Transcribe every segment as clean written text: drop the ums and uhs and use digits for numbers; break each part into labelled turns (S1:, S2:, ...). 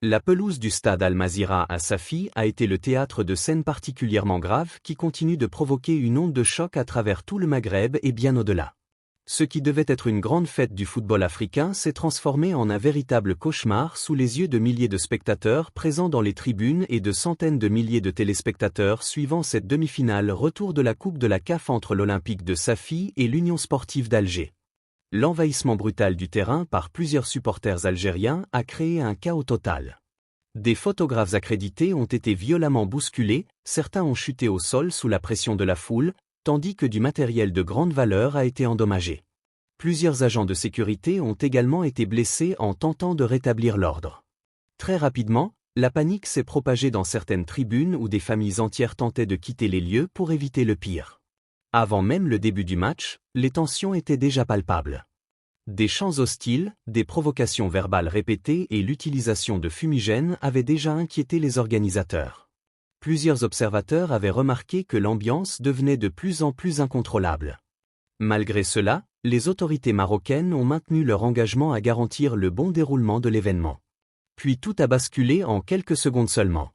S1: La pelouse du stade Al-Mazira à Safi a été le théâtre de scènes particulièrement graves qui continuent de provoquer une onde de choc à travers tout le Maghreb et bien au-delà. Ce qui devait être une grande fête du football africain s'est transformé en un véritable cauchemar sous les yeux de milliers de spectateurs présents dans les tribunes et de centaines de milliers de téléspectateurs suivant cette demi-finale retour de la Coupe de la CAF entre l'Olympique de Safi et l'Union sportive d'Alger. L'envahissement brutal du terrain par plusieurs supporters algériens a créé un chaos total. Des photographes accrédités ont été violemment bousculés, certains ont chuté au sol sous la pression de la foule, tandis que du matériel de grande valeur a été endommagé. Plusieurs agents de sécurité ont également été blessés en tentant de rétablir l'ordre. Très rapidement, la panique s'est propagée dans certaines tribunes où des familles entières tentaient de quitter les lieux pour éviter le pire. Avant même le début du match, les tensions étaient déjà palpables. Des chants hostiles, des provocations verbales répétées et l'utilisation de fumigènes avaient déjà inquiété les organisateurs. Plusieurs observateurs avaient remarqué que l'ambiance devenait de plus en plus incontrôlable. Malgré cela, les autorités marocaines ont maintenu leur engagement à garantir le bon déroulement de l'événement. Puis tout a basculé en quelques secondes seulement.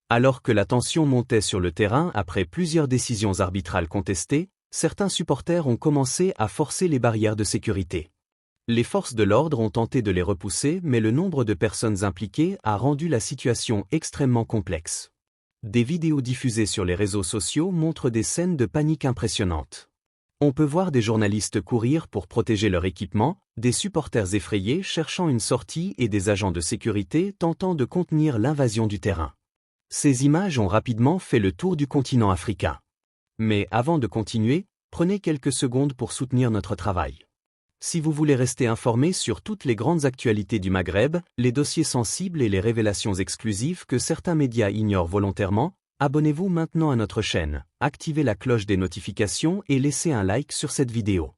S1: Alors que la tension montait sur le terrain après plusieurs décisions arbitrales contestées, certains supporters ont commencé à forcer les barrières de sécurité. Les forces de l'ordre ont tenté de les repousser, mais le nombre de personnes impliquées a rendu la situation extrêmement complexe. Des vidéos diffusées sur les réseaux sociaux montrent des scènes de panique impressionnantes. On peut voir des journalistes courir pour protéger leur équipement, des supporters effrayés cherchant une sortie et des agents de sécurité tentant de contenir l'invasion du terrain. Ces images ont rapidement fait le tour du continent africain. Mais avant de continuer, prenez quelques secondes pour soutenir notre travail. Si vous voulez rester informé sur toutes les grandes actualités du Maghreb, les dossiers sensibles et les révélations exclusives que certains médias ignorent volontairement, abonnez-vous maintenant à notre chaîne, activez la cloche des notifications et laissez un like sur cette vidéo.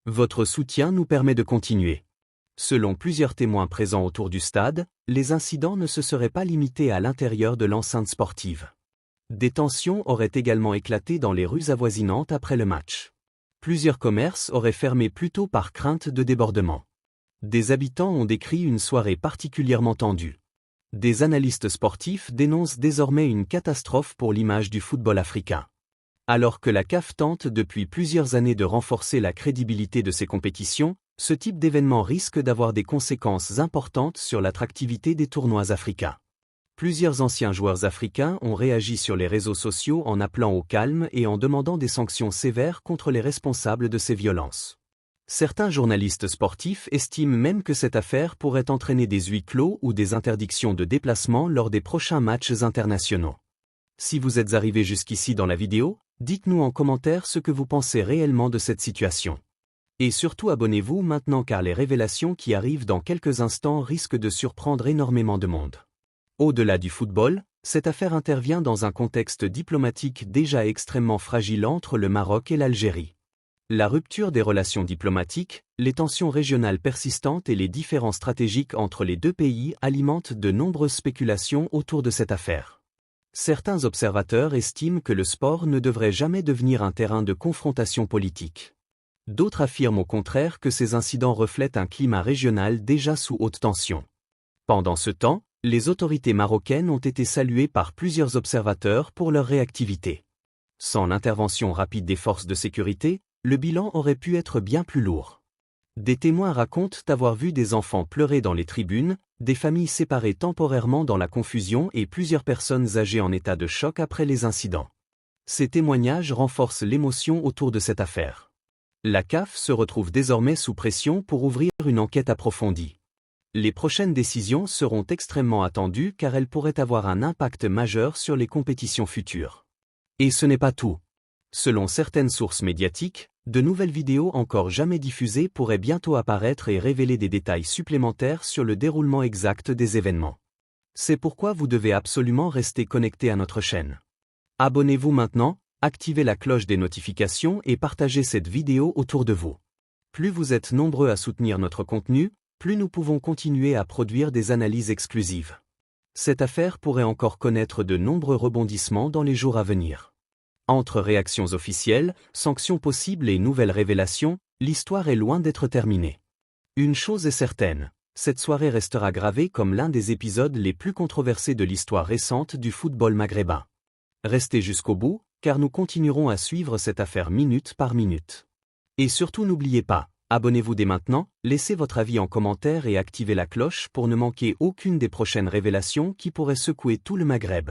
S1: Votre soutien nous permet de continuer. Selon plusieurs témoins présents autour du stade, les incidents ne se seraient pas limités à l'intérieur de l'enceinte sportive. Des tensions auraient également éclaté dans les rues avoisinantes après le match. Plusieurs commerces auraient fermé plus tôt par crainte de débordement. Des habitants ont décrit une soirée particulièrement tendue. Des analystes sportifs dénoncent désormais une catastrophe pour l'image du football africain. Alors que la CAF tente depuis plusieurs années de renforcer la crédibilité de ses compétitions, ce type d'événement risque d'avoir des conséquences importantes sur l'attractivité des tournois africains. Plusieurs anciens joueurs africains ont réagi sur les réseaux sociaux en appelant au calme et en demandant des sanctions sévères contre les responsables de ces violences. Certains journalistes sportifs estiment même que cette affaire pourrait entraîner des huis clos ou des interdictions de déplacement lors des prochains matchs internationaux. Si vous êtes arrivé jusqu'ici dans la vidéo, dites-nous en commentaire ce que vous pensez réellement de cette situation. Et surtout abonnez-vous maintenant car les révélations qui arrivent dans quelques instants risquent de surprendre énormément de monde. Au-delà du football, cette affaire intervient dans un contexte diplomatique déjà extrêmement fragile entre le Maroc et l'Algérie. La rupture des relations diplomatiques, les tensions régionales persistantes et les différends stratégiques entre les deux pays alimentent de nombreuses spéculations autour de cette affaire. Certains observateurs estiment que le sport ne devrait jamais devenir un terrain de confrontation politique. D'autres affirment au contraire que ces incidents reflètent un climat régional déjà sous haute tension. Pendant ce temps, les autorités marocaines ont été saluées par plusieurs observateurs pour leur réactivité. Sans l'intervention rapide des forces de sécurité, le bilan aurait pu être bien plus lourd. Des témoins racontent avoir vu des enfants pleurer dans les tribunes, des familles séparées temporairement dans la confusion et plusieurs personnes âgées en état de choc après les incidents. Ces témoignages renforcent l'émotion autour de cette affaire. La CAF se retrouve désormais sous pression pour ouvrir une enquête approfondie. Les prochaines décisions seront extrêmement attendues car elles pourraient avoir un impact majeur sur les compétitions futures. Et ce n'est pas tout. Selon certaines sources médiatiques, de nouvelles vidéos encore jamais diffusées pourraient bientôt apparaître et révéler des détails supplémentaires sur le déroulement exact des événements. C'est pourquoi vous devez absolument rester connecté à notre chaîne. Abonnez-vous maintenant, activez la cloche des notifications et partagez cette vidéo autour de vous. Plus vous êtes nombreux à soutenir notre contenu, plus nous pouvons continuer à produire des analyses exclusives. Cette affaire pourrait encore connaître de nombreux rebondissements dans les jours à venir. Entre réactions officielles, sanctions possibles et nouvelles révélations, l'histoire est loin d'être terminée. Une chose est certaine, cette soirée restera gravée comme l'un des épisodes les plus controversés de l'histoire récente du football maghrébin. Restez jusqu'au bout, car nous continuerons à suivre cette affaire minute par minute. Et surtout n'oubliez pas, abonnez-vous dès maintenant, laissez votre avis en commentaire et activez la cloche pour ne manquer aucune des prochaines révélations qui pourraient secouer tout le Maghreb.